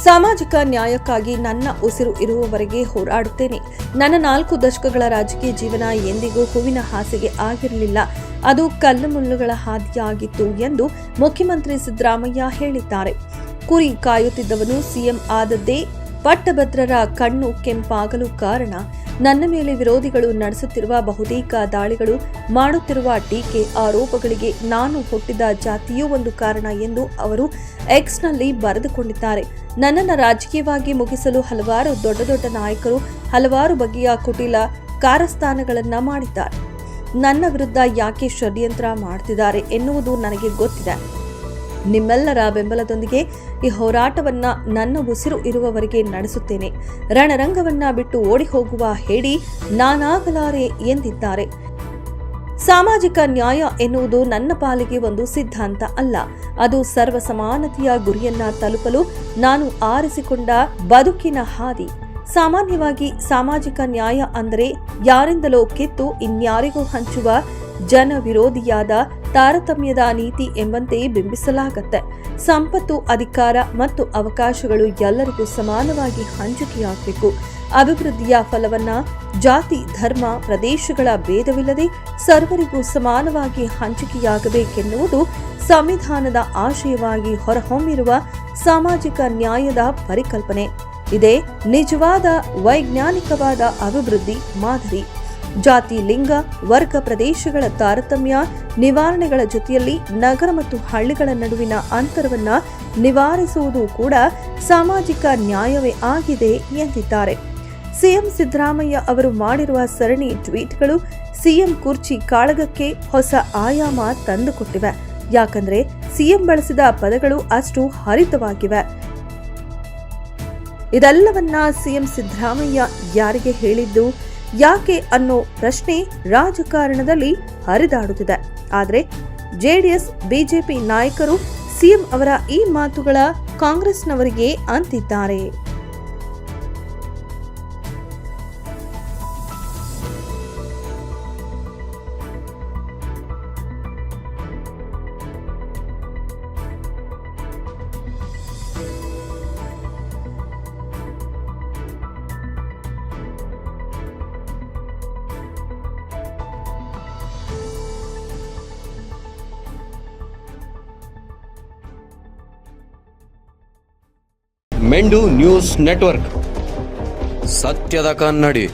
ಸಾಮಾಜಿಕ ನ್ಯಾಯಕ್ಕಾಗಿ ನನ್ನ ಉಸಿರು ಇರುವವರೆಗೆ ಹೋರಾಡುತ್ತೇನೆ. ನನ್ನ 4 ದಶಕಗಳ ರಾಜಕೀಯ ಜೀವನ ಎಂದಿಗೂ ಹೂವಿನ ಹಾಸಿಗೆ ಆಗಿರಲಿಲ್ಲ. ಅದು ಕಲ್ಲುಮುಳ್ಳುಗಳ ಹಾದಿಯಾಗಿತ್ತು ಎಂದು ಮುಖ್ಯಮಂತ್ರಿ ಸಿದ್ದರಾಮಯ್ಯ ಹೇಳಿದ್ದಾರೆ. ಕುರಿ ಕಾಯುತ್ತಿದ್ದವನು ಸಿಎಂ ಆದದ್ದೇ ಪಟ್ಟಭದ್ರರ ಕಣ್ಣು ಕೆಂಪಾಗಲು ಕಾರಣ. ನನ್ನ ಮೇಲೆ ವಿರೋಧಿಗಳು ನಡೆಸುತ್ತಿರುವ ಬಹುತೇಕ ದಾಳಿಗಳು, ಮಾಡುತ್ತಿರುವ ಟೀಕೆ, ಆರೋಪಗಳಿಗೆ ನಾನು ಹುಟ್ಟಿದ ಜಾತಿಯೂ ಒಂದು ಕಾರಣ ಎಂದು ಅವರು ಎಕ್ಸ್ನಲ್ಲಿ ಬರೆದುಕೊಂಡಿದ್ದಾರೆ. ನನ್ನನ್ನು ರಾಜಕೀಯವಾಗಿ ಮುಗಿಸಲು ಹಲವಾರು ದೊಡ್ಡ ನಾಯಕರು ಹಲವಾರು ಬಗೆಯ ಕುಟಿಲ ಕಾರಸ್ಥಾನಗಳನ್ನ ಮಾಡಿದ್ದಾರೆ. ನನ್ನ ವಿರುದ್ಧ ಯಾಕೆ ಷಡ್ಯಂತ್ರ ಮಾಡ್ತಿದ್ದಾರೆ ಎನ್ನುವುದು ನನಗೆ ಗೊತ್ತಿದೆ. ನಿಮ್ಮೆಲ್ಲರ ಬೆಂಬಲದೊಂದಿಗೆ ಈ ಹೋರಾಟವನ್ನ ನನ್ನ ಉಸಿರು ಇರುವವರೆಗೆ ನಡೆಸುತ್ತೇನೆ. ರಣರಂಗವನ್ನ ಬಿಟ್ಟು ಓಡಿ ಹೋಗುವ ಹೇಡಿ ನಾನಾಗಲಾರೆ ಎಂದಿದ್ದಾರೆ. ಸಾಮಾಜಿಕ ನ್ಯಾಯ ಎನ್ನುವುದು ನನ್ನ ಪಾಲಿಗೆ ಒಂದು ಸಿದ್ಧಾಂತ ಅಲ್ಲ, ಅದು ಸರ್ವ ಸಮಾನತೆಯ ಗುರಿಯನ್ನ ತಲುಪಲು ನಾನು ಆರಿಸಿಕೊಂಡ ಬದುಕಿನ ಹಾದಿ. ಸಾಮಾನ್ಯವಾಗಿ ಸಾಮಾಜಿಕ ನ್ಯಾಯ ಅಂದರೆ ಯಾರಿಂದಲೋ ಕಿತ್ತು ಇನ್ಯಾರಿಗೂ ಹಂಚುವ ಜನ ವಿರೋಧಿಯಾದ ತಾರತಮ್ಯದ ನೀತಿ ಎಂಬಂತೆ ಬಿಂಬಿಸಲಾಗುತ್ತೆ. ಸಂಪತ್ತು, ಅಧಿಕಾರ ಮತ್ತು ಅವಕಾಶಗಳು ಎಲ್ಲರಿಗೂ ಸಮಾನವಾಗಿ ಹಂಚಿಕೆಯಾಗಬೇಕು. ಅಭಿವೃದ್ಧಿಯ ಫಲವನ್ನ ಜಾತಿ, ಧರ್ಮ, ಪ್ರದೇಶಗಳ ಭೇದವಿಲ್ಲದೆ ಸರ್ವರಿಗೂ ಸಮಾನವಾಗಿ ಹಂಚಿಕೆಯಾಗಬೇಕೆನ್ನುವುದು ಸಂವಿಧಾನದ ಆಶಯವಾಗಿ ಹೊರಹೊಮ್ಮಿರುವ ಸಾಮಾಜಿಕ ನ್ಯಾಯದ ಪರಿಕಲ್ಪನೆ. ಇದೇ ನಿಜವಾದ ವೈಜ್ಞಾನಿಕವಾದ ಅಭಿವೃದ್ಧಿ ಮಾದರಿ. ಜಾತಿ, ಲಿಂಗ, ವರ್ಗ, ಪ್ರದೇಶಗಳ ತಾರತಮ್ಯ ನಿವಾರಣೆಗಳ ಜೊತೆಯಲ್ಲಿ ನಗರ ಮತ್ತು ಹಳ್ಳಿಗಳ ನಡುವಿನ ಅಂತರವನ್ನ ನಿವಾರಿಸುವುದು ಕೂಡ ಸಾಮಾಜಿಕ ನ್ಯಾಯವೇ ಆಗಿದೆ ಎಂದಿದ್ದಾರೆ. ಸಿಎಂ ಸಿದ್ದರಾಮಯ್ಯ ಅವರು ಮಾಡಿರುವ ಸರಣಿ ಟ್ವೀಟ್ಗಳು ಸಿಎಂ ಕುರ್ಚಿ ಕಾಳಗಕ್ಕೆ ಹೊಸ ಆಯಾಮ ತಂದುಕೊಟ್ಟಿವೆ. ಯಾಕಂದ್ರೆ ಸಿಎಂ ಬಳಸಿದ ಪದಗಳು ಅಷ್ಟು ಹರಿತವಾಗಿವೆ. ಇದೆಲ್ಲವನ್ನ ಸಿಎಂ ಸಿದ್ದರಾಮಯ್ಯ ಯಾರಿಗೆ ಹೇಳಿದ್ದು, ಯಾಕೆ ಅನ್ನೋ ಪ್ರಶ್ನೆ ರಾಜಕಾರಣದಲ್ಲಿ ಹರಿದಾಡುತ್ತಿದೆ. ಆದರೆ ಜೆಡಿಎಸ್, ಬಿಜೆಪಿ ನಾಯಕರು ಸಿಎಂ ಅವರ ಈ ಮಾತುಗಳ ಕಾಂಗ್ರೆಸ್ನವರಿಗೆ ಅಂತಿದ್ದಾರೆ. ಮೆಂಡು ನ್ಯೂಸ್ ನೆಟ್ವರ್ಕ್, ಸತ್ಯದ ಕನ್ನಡಿ.